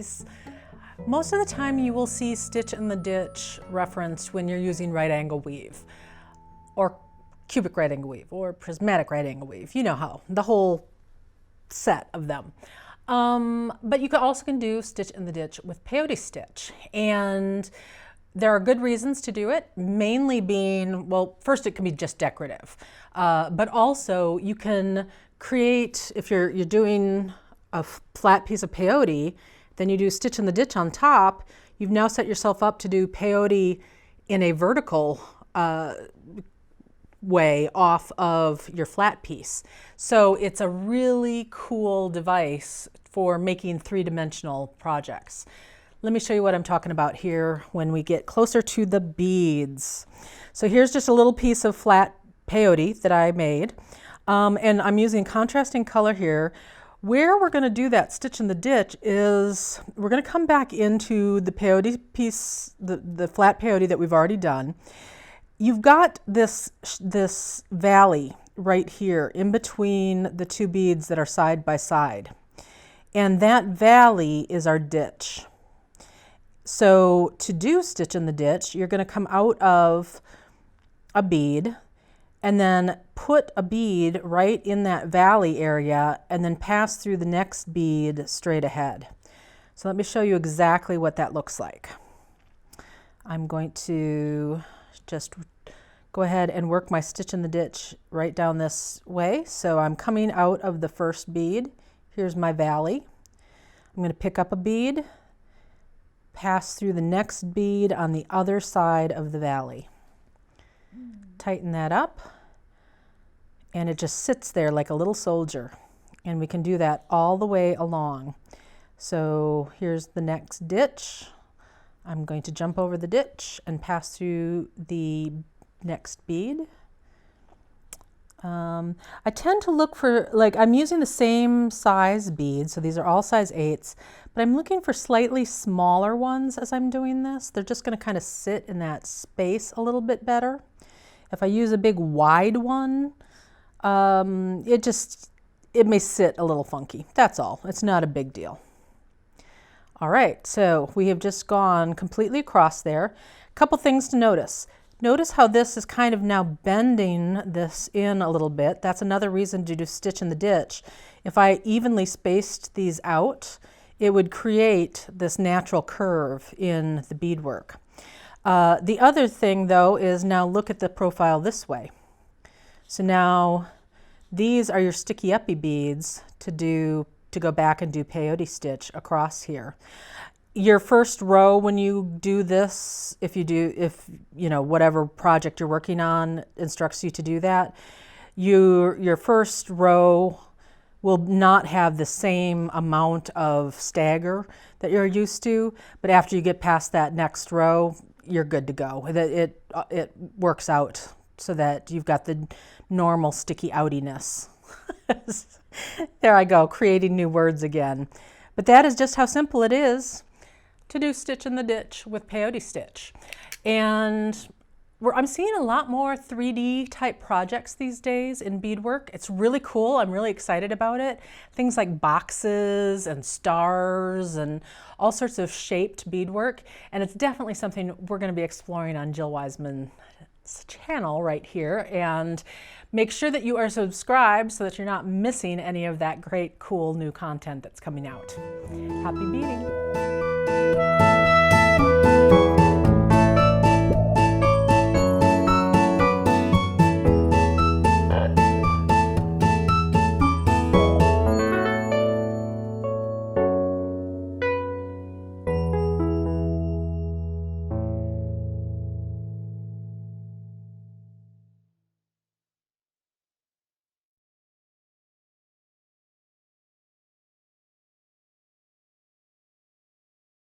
piece. Most of the time you will see stitch in the ditch referenced when you're using right angle weave or cubic right angle weave or prismatic right angle weave. You know how, the whole set of them. But you also can do stitch in the ditch with peyote stitch, and there are good reasons to do it, mainly being, well, first it can be just decorative, but also you can create, if you're doing a flat piece of peyote, then you do stitch in the ditch on top, you've now set yourself up to do peyote in a vertical way off of your flat piece. So it's a really cool device for making three-dimensional projects. Let me show you what I'm talking about here when we get closer to the beads. So here's just a little piece of flat peyote that I made, and I'm using contrasting color here. Where we're going to do that stitch in the ditch is we're going to come back into the peyote piece, the flat peyote that we've already done. You've got this valley right here in between the two beads that are side by side, and that valley is our ditch. So to do stitch in the ditch, you're going to come out of a bead and then put a bead right in that valley area and then pass through the next bead straight ahead. So let me show you exactly what that looks like. I'm going to just go ahead and work my stitch in the ditch right down this way. So I'm coming out of the first bead. Here's my valley. I'm going to pick up a bead, pass through the next bead on the other side of the valley. Tighten that up, and it just sits there like a little soldier. And we can do that all the way along. So here's the next ditch. I'm going to jump over the ditch and pass through the next bead. I tend to look for, like, I'm using the same size beads, so these are all size 8s, but I'm looking for slightly smaller ones as I'm doing this. They're just going to kind of sit in that space a little bit better. If I use a big wide one, it may sit a little funky. That's all. It's not a big deal. All right, so we have just gone completely across there. A couple things to notice. Notice how this is kind of now bending this in a little bit. That's another reason to do stitch in the ditch. If I evenly spaced these out, it would create this natural curve in the beadwork. The other thing, though, is now look at the profile this way. So now these are your sticky uppy beads to go back and do peyote stitch across here. Your first row when you do this, if you know whatever project you're working on instructs you to do that, your first row will not have the same amount of stagger that you're used to, but after you get past that next row, you're good to go. It works out so that you've got the normal sticky outiness. There I go, creating new words again. But that is just how simple it is to do stitch in the ditch with peyote stitch. And I'm seeing a lot more 3D type projects these days in beadwork. It's really cool. I'm really excited about it. Things like boxes and stars and all sorts of shaped beadwork. And it's definitely something we're going to be exploring on Jill Wiseman's channel right here. And make sure that you are subscribed so that you're not missing any of that great, cool new content that's coming out. Happy beading!